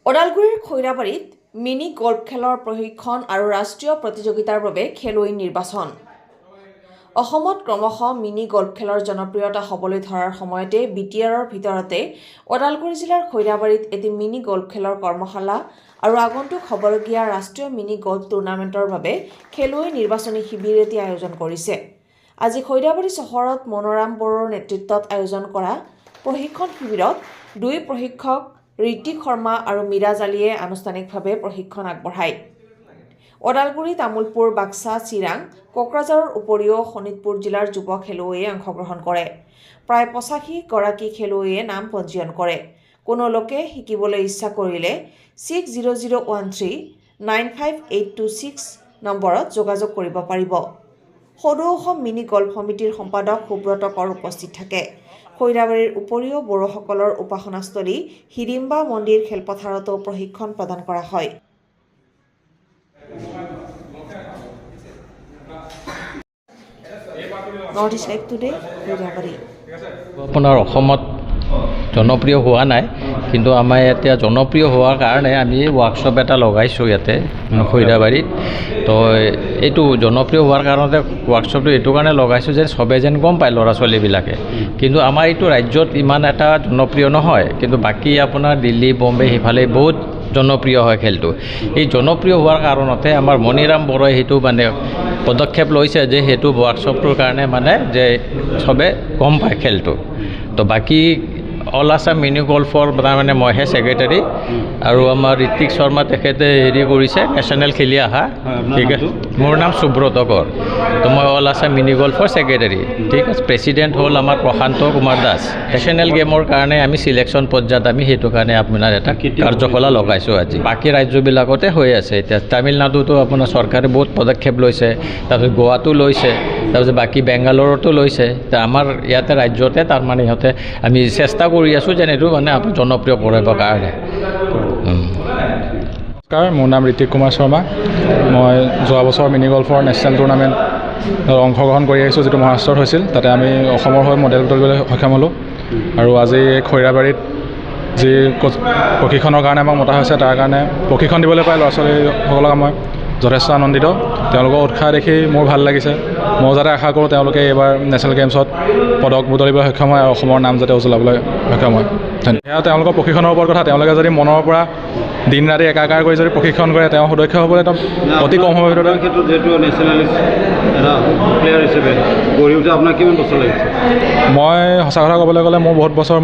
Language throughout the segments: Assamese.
ওদালগুৰিৰ খৈৰাবাৰীত মিনি গল্ফ খেলৰ প্ৰশিক্ষণ আৰু ৰাষ্ট্ৰীয় প্ৰতিযোগিতাৰ বাবে খেলুৱৈ নিৰ্বাচন। অসমত ক্ৰমশ মিনি গল্ফ খেলৰ জনপ্ৰিয়তা হ'বলৈ ধৰাৰ সময়তে বিটিআৰৰ ভিতৰতে ওদালগুৰি জিলাৰ খৈৰাবাৰীত এটি মিনি গল্ফ খেলৰ কৰ্মশালা আৰু আগন্তুক হ'বলগীয়া ৰাষ্ট্ৰীয় মিনি গল্ফ টুৰ্ণামেণ্টৰ বাবে খেলুৱৈ নিৰ্বাচনী শিবিৰ এটি আয়োজন কৰিছে। আজি খৈৰাবাৰী চহৰত মনোৰাম বড়োৰ নেতৃত্বত আয়োজন কৰা প্ৰশিক্ষণ শিবিৰত দুই প্ৰশিক্ষক ঋতিক শৰ্মা আৰু মিৰাজ আলীয়ে আনুষ্ঠানিকভাৱে প্ৰশিক্ষণ আগবঢ়ায়। ওদালগুৰি, তামুলপুৰ, বাক্সা, চিৰাং, কোকৰাঝাৰৰ উপৰিও শোণিতপুৰ জিলাৰ যুৱ খেলুৱৈয়ে অংশগ্ৰহণ কৰে। প্ৰায় 85 গৰাকী খেলুৱৈয়ে নাম পঞ্জীয়ন কৰে। কোনো লোকে শিকিবলৈ ইচ্ছা কৰিলে 6001395826 নম্বৰত যোগাযোগ কৰিব পাৰিব। সদৌ অসম মিনি গল্ফ সমিতিৰ সম্পাদক সুব্ৰত কৰ উপস্থিত থাকে। খৈৰাবাৰীৰ উপৰিও বড়োসকলৰ উপাসনাস্থলী হিড়িম্বা মন্দিৰ খেলপথাৰতো প্ৰশিক্ষণ প্ৰদান কৰা হয়। North east live today, Khoirabari. আপোনাৰ অসমত জনপ্ৰিয় হোৱা নাই, কিন্তু আমাৰ এতিয়া জনপ্ৰিয় হোৱাৰ কাৰণে আমি ৱৰ্কশ্বপ এটা লগাইছোঁ ইয়াতে খৈৰাবাৰীত। তো এইটো জনপ্ৰিয় হোৱাৰ কাৰণতে ৱৰ্কশ্বপটো এইটো কাৰণে লগাইছোঁ যে চবে যেন গম পায় ল'ৰা ছোৱালীবিলাকে। কিন্তু আমাৰ এইটো ৰাজ্যত ইমান এটা জনপ্ৰিয় নহয়, কিন্তু বাকী আপোনাৰ দিল্লী, বম্বে সিফালে বহুত জনপ্ৰিয় হয় খেলটো। এই জনপ্ৰিয় হোৱাৰ কাৰণতে আমাৰ মণিৰাম বড়োই সেইটো মানে পদক্ষেপ লৈছে যে সেইটো ৱৰ্কশ্বপটোৰ কাৰণে মানে যে চবে গম পায় খেলটো। তো বাকী অল আছাম মিনি গল্ফৰ মানে মইহে ছেক্ৰেটাৰী, আৰু আমাৰ ঋতিক শৰ্মা তেখেতে হেৰি কৰিছে নেশ্যনেল খেলি অহা। ঠিক আছে, মোৰ নাম সুব্ৰত কৰ। তো মই অল আছাম মিনি গল্ফৰ ছেক্ৰেটাৰী। ঠিক আছে, প্ৰেচিডেণ্ট হ'ল আমাৰ প্ৰশান্ত কুমাৰ দাস। নেশ্যনেল গেমৰ কাৰণে আমি চিলেকশ্যন পৰ্যায়ত আমি সেইটো কাৰণে আপোনাৰ এটা কাৰ্যকলাপ লগাইছোঁ আজি। বাকী ৰাজ্যবিলাকতে হৈ আছে এতিয়া। তামিলনাডুতো আপোনাৰ চৰকাৰে বহুত পদক্ষেপ লৈছে, তাৰপিছত গোৱাতো লৈছে, তাৰপিছত বাকী বেংগালোৰতো লৈছে। আমাৰ ইয়াতে ৰাজ্যতে তাৰমানে সিহঁতে আমি চেষ্টা কৰি আছোঁ যেন এইটো মানে জনপ্ৰিয় কৰিবৰ কাৰণে। নমস্কাৰ, মোৰ নাম ঋতিক কুমাৰ শৰ্মা। মই যোৱা বছৰ মিনি গল্ফৰ নেশ্যনেল টুৰ্ণামেণ্টত অংশগ্ৰহণ কৰি আহিছোঁ, যিটো মহাৰাষ্ট্ৰত হৈছিল। তাতে আমি অসমৰ হৈ মেডেল তুলিবলৈ সক্ষম হ'লোঁ। আৰু আজি খৈৰাবাৰীত যি প্ৰশিক্ষণৰ কাৰণে আমাক মতা হৈছে, তাৰ কাৰণে প্ৰশিক্ষণ দিবলৈ পাই ল'ৰা ছোৱালীসকলক মই যথেষ্ট আনন্দিত। তেওঁলোকৰ উৎসাহ দেখি মোৰ ভাল লাগিছে। মই যাতে আশা কৰোঁ তেওঁলোকে এইবাৰ নেশ্যনেল গেমছত পদক বুটলিবলৈ সক্ষম হয় আৰু অসমৰ নাম যাতে উজ্বলাবলৈ সক্ষম হয়। সেয়া তেওঁলোকৰ প্ৰশিক্ষণৰ ওপৰত কথা। তেওঁলোকে যদি মনৰ পৰা দিন ৰাতি একাকাৰ কৰি যদি প্ৰশিক্ষণ কৰে, তেওঁ সুদক্ষ হ'বলৈ অতি কম সময়ৰ ভিতৰতে। ক্ষেত্ৰত যিহেতু নেশ্যনেলিষ্ট এটা প্লেয়াৰ হিচাপে গঢ়ি উঠে, আপোনাৰ কিমান বছৰ লাগিছে? মই সঁচা কথা ক'বলৈ গ'লে মোৰ বহুত বছৰ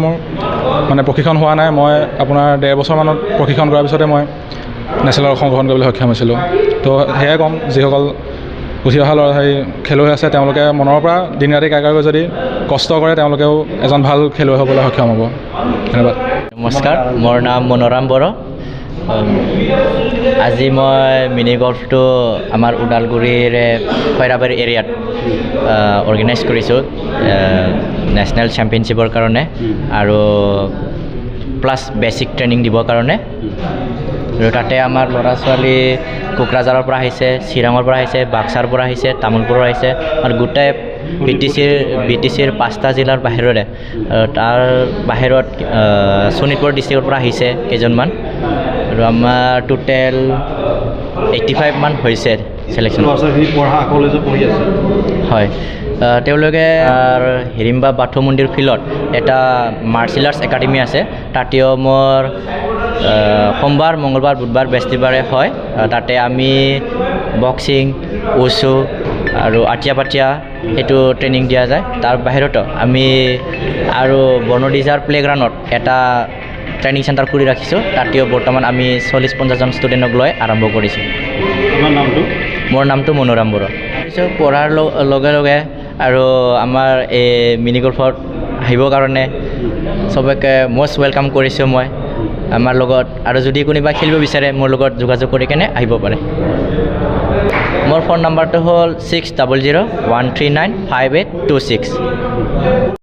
মানে প্ৰশিক্ষণ হোৱা নাই। মই আপোনাৰ 1.5 বছৰমানত প্ৰশিক্ষণ কৰাৰ পিছতে মই নেশ্যনেলত অংশগ্ৰহণ কৰিবলৈ সক্ষম হৈছিলোঁ। তো সেয়াই ক'ম, যিসকল উঠি অহা খেলুৱৈ আছে, তেওঁলোকে মনৰ পৰা দিন ৰাতি একাকাৰ কৰি যদি কষ্ট কৰে, তেওঁলোকেও এজন ভাল খেলুৱৈ হ'বলৈ সক্ষম হ'ব। ধন্যবাদ। নমস্কাৰ, মোৰ নাম মনোৰাম বড়ো। আজি মই মিনি গল্ফটো আমাৰ ওদালগুৰিৰ খৈৰাবাৰী এৰিয়াত অৰ্গেনাইজ কৰিছোঁ নেশ্যনেল চেম্পিয়নশ্বিপৰ কাৰণে, আৰু প্লাছ বেছিক ট্ৰেইনিং দিবৰ কাৰণে। আৰু তাতে আমাৰ ল'ৰা ছোৱালী কোকৰাঝাৰৰ পৰা আহিছে, চিৰাঙৰ পৰা আহিছে, বাক্সাৰ পৰা আহিছে, তামুলপুৰৰ আহিছে, আৰু গোটেই BTCৰ 5টা জিলাৰ বাহিৰৰে, তাৰ বাহিৰত শোণিতপুৰ ডিষ্ট্ৰিক্টৰ পৰা আহিছে কেইজনমান। আৰু আমাৰ টোটেল 85 মান হৈছে চিলেকশ্যন। হয়, তেওঁলোকে হিড়িম্বা বাথৌ মন্দিৰ ফিল্ডত এটা মাৰ্চিয়েল আৰ্টছ একাডেমি আছে। তাতেও মোৰ সোমবাৰ, মঙলবাৰ, বুধবাৰ, বৃহস্পতিবাৰে হয়। তাতে আমি বক্সিং, উচু আৰু আঠিয়া পাঠিয়া সেইটো ট্ৰেইনিং দিয়া যায়। তাৰ বাহিৰতো আমি আৰু বনডিজাৰ প্লে'গ্ৰাউণ্ডত এটা ট্ৰেইনিং চেণ্টাৰ কৰি ৰাখিছোঁ। তাতেও বৰ্তমান আমি 40-50 জন ষ্টুডেণ্টক লৈ আৰম্ভ কৰিছোঁ। আপোনাৰ নামটো? মোৰ নামটো মনোৰাম বড়ো। তাৰপিছত পঢ়াৰ লগে লগে আৰু আমাৰ এই মিনি গল্ফত আহিবৰ কাৰণে চবকে মষ্ট ৱেলকাম কৰিছোঁ মই আমাৰ লগত। আৰু যদি কোনোবা খেলিব বিচাৰে, মোৰ লগত যোগাযোগ কৰি কেনে আহিব পাৰে। মোৰ ফোন নাম্বাৰটো হ'ল 6001395826।